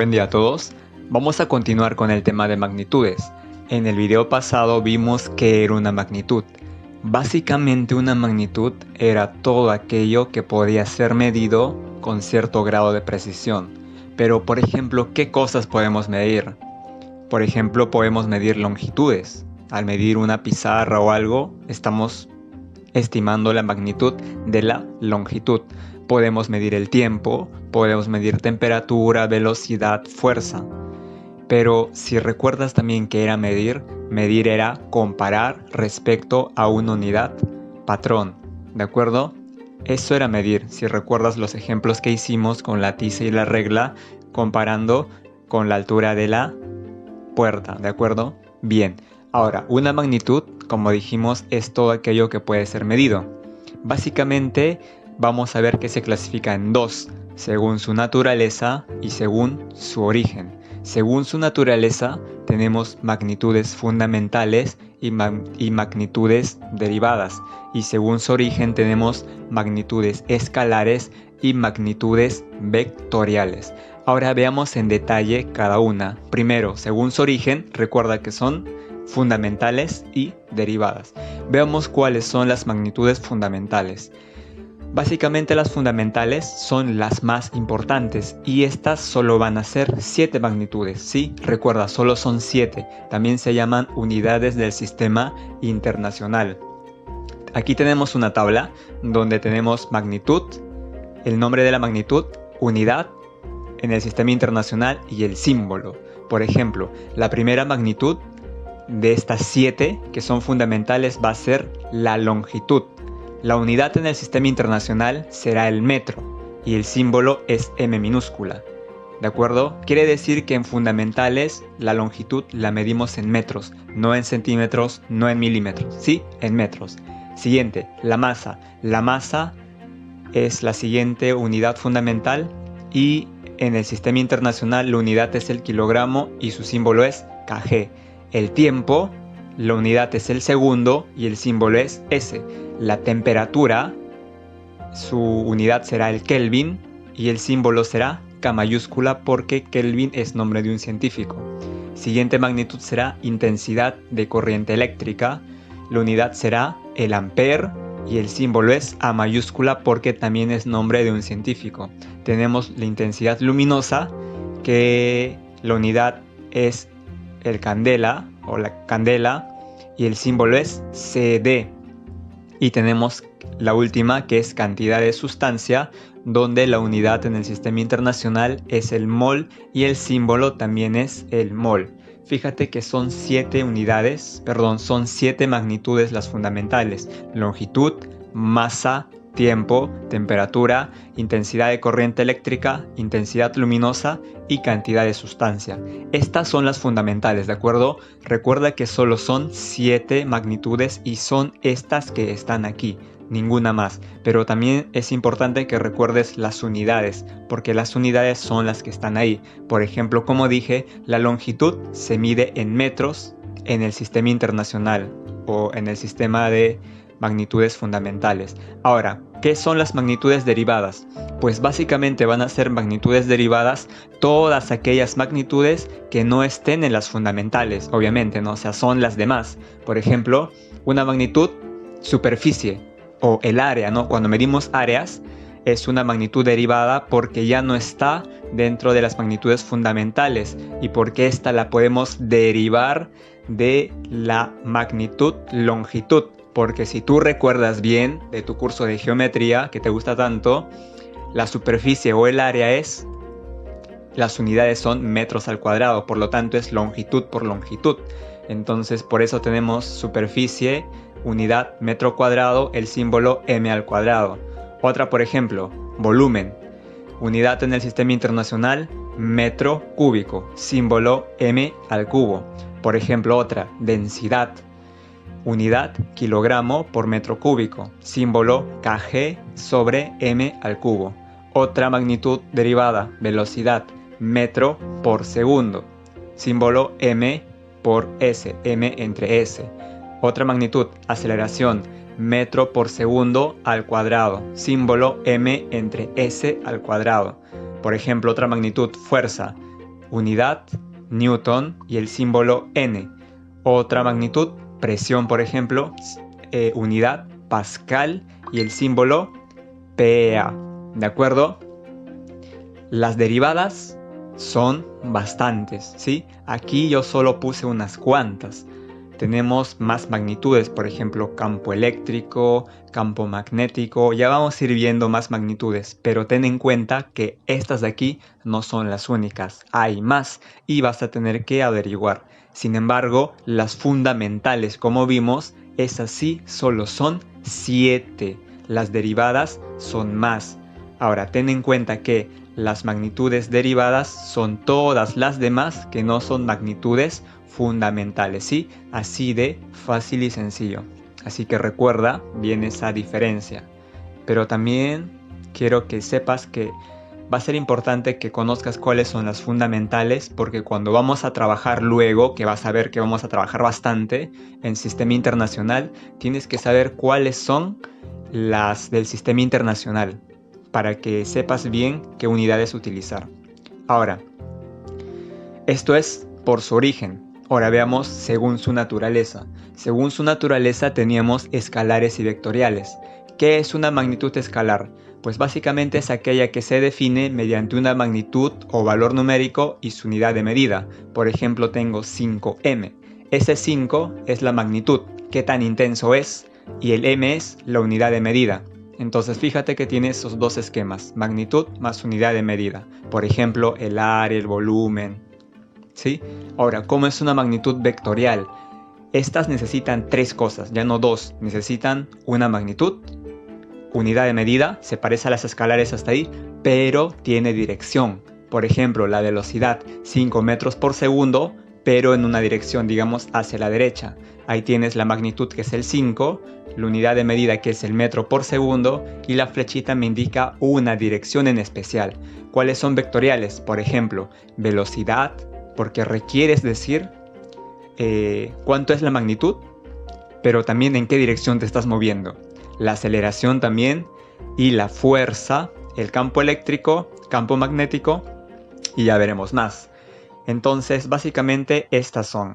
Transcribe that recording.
Buen día a todos. Vamos a continuar con el tema de magnitudes. En el video pasado vimos qué era una magnitud. Básicamente una magnitud era todo aquello que podía ser medido con cierto grado de precisión. Pero por ejemplo, ¿qué cosas podemos medir? Por ejemplo, podemos medir longitudes. Al medir una pizarra o algo, estamos estimando la magnitud de la longitud. Podemos medir el tiempo, podemos medir temperatura, velocidad, fuerza. Pero si recuerdas también qué era medir, medir era comparar respecto a una unidad, patrón, ¿de acuerdo? Eso era medir, si recuerdas los ejemplos que hicimos con la tiza y la regla, comparando con la altura de la puerta, ¿de acuerdo? Bien, ahora, una magnitud, como dijimos, es todo aquello que puede ser medido. Básicamente, vamos a ver que se clasifica en dos, según su naturaleza y según su origen. Según su naturaleza, tenemos magnitudes fundamentales y magnitudes derivadas. Y según su origen, tenemos magnitudes escalares y magnitudes vectoriales. Ahora veamos en detalle cada una. Primero, según su origen, recuerda que son fundamentales y derivadas. Veamos cuáles son las magnitudes fundamentales. Básicamente las fundamentales son las más importantes y estas solo van a ser 7 magnitudes. Sí, recuerda, solo son 7. También se llaman unidades del sistema internacional. Aquí tenemos una tabla donde tenemos magnitud, el nombre de la magnitud, unidad en el sistema internacional y el símbolo. Por ejemplo, la primera magnitud de estas 7 que son fundamentales va a ser la longitud. La unidad en el sistema internacional será el metro y el símbolo es M minúscula. ¿De acuerdo? Quiere decir que en fundamentales la longitud la medimos en metros, no en centímetros, no en milímetros, sí, en metros. Siguiente, la masa. La masa es la siguiente unidad fundamental y en el sistema internacional la unidad es el kilogramo y su símbolo es kg. El tiempo, la unidad es el segundo y el símbolo es S. La temperatura, su unidad será el Kelvin y el símbolo será K mayúscula porque Kelvin es nombre de un científico. Siguiente magnitud será intensidad de corriente eléctrica. La unidad será el ampere y el símbolo es A mayúscula porque también es nombre de un científico. Tenemos la intensidad luminosa, que la unidad es el candela o la candela y el símbolo es CD. Y tenemos la última, que es cantidad de sustancia, donde la unidad en el sistema internacional es el mol y el símbolo también es el mol. Fíjate que son 7 son 7 magnitudes las fundamentales: longitud, masa, tiempo, temperatura, intensidad de corriente eléctrica, intensidad luminosa y cantidad de sustancia. Estas son las fundamentales, ¿de acuerdo? Recuerda que solo son 7 magnitudes y son estas que están aquí, ninguna más. Pero también es importante que recuerdes las unidades, porque las unidades son las que están ahí. Por ejemplo, como dije, la longitud se mide en metros en el sistema internacional o en el sistema de magnitudes fundamentales. Ahora, ¿qué son las magnitudes derivadas? Pues básicamente van a ser magnitudes derivadas todas aquellas magnitudes que no estén en las fundamentales, obviamente, ¿no? O sea, son las demás. Por ejemplo, una magnitud superficie o el área, ¿no? Cuando medimos áreas es una magnitud derivada porque ya no está dentro de las magnitudes fundamentales y porque esta la podemos derivar de la magnitud longitud. Porque si tú recuerdas bien de tu curso de geometría, que te gusta tanto, la superficie o el área las unidades son metros al cuadrado, por lo tanto es longitud por longitud. Entonces por eso tenemos superficie, unidad metro cuadrado, el símbolo m al cuadrado. Otra, por ejemplo, volumen. Unidad en el sistema internacional, metro cúbico, símbolo m al cubo. Por ejemplo, otra, densidad. Unidad, kilogramo por metro cúbico, símbolo kg sobre m al cubo. Otra magnitud derivada, velocidad, metro por segundo, símbolo m por s, m entre s. Otra magnitud, aceleración, metro por segundo al cuadrado, símbolo m entre s al cuadrado. Por ejemplo, otra magnitud, fuerza, unidad, newton y el símbolo N. Otra magnitud, presión por ejemplo, unidad, pascal y el símbolo PA. ¿De acuerdo? Las derivadas son bastantes, ¿sí? Aquí yo solo puse unas cuantas. Tenemos más magnitudes, por ejemplo, campo eléctrico, campo magnético. Ya vamos a ir viendo más magnitudes, pero ten en cuenta que estas de aquí no son las únicas. Hay más y vas a tener que averiguar. Sin embargo, las fundamentales, como vimos, esas sí solo son 7. Las derivadas son más. Ahora, ten en cuenta que las magnitudes derivadas son todas las demás que no son magnitudes fundamentales, ¿sí? Así de fácil y sencillo. Así que recuerda bien esa diferencia. Pero también quiero que sepas que va a ser importante que conozcas cuáles son las fundamentales, porque cuando vamos a trabajar luego, que vas a ver que vamos a trabajar bastante en sistema internacional, tienes que saber cuáles son las del sistema internacional, para que sepas bien qué unidades utilizar. Ahora, esto es por su origen. Ahora veamos según su naturaleza. Según su naturaleza teníamos escalares y vectoriales. ¿Qué es una magnitud escalar? Pues básicamente es aquella que se define mediante una magnitud o valor numérico y su unidad de medida. Por ejemplo, tengo 5m. Ese 5 es la magnitud, qué tan intenso es, y el m es la unidad de medida. Entonces fíjate que tiene esos dos esquemas, magnitud más unidad de medida. Por ejemplo, el área, el volumen, ¿sí? Ahora, ¿cómo es una magnitud vectorial? Estas necesitan 3 cosas, ya no 2. Necesitan una magnitud, unidad de medida, se parece a las escalares hasta ahí, pero tiene dirección. Por ejemplo, la velocidad, 5 metros por segundo, pero en una dirección, digamos, hacia la derecha. Ahí tienes la magnitud, que es el 5, la unidad de medida, que es el metro por segundo, y la flechita me indica una dirección en especial. ¿Cuáles son vectoriales? Por ejemplo, velocidad, porque requieres decir cuánto es la magnitud, pero también en qué dirección te estás moviendo. La aceleración también, y la fuerza, el campo eléctrico, campo magnético, y ya veremos más. Entonces, básicamente estas son.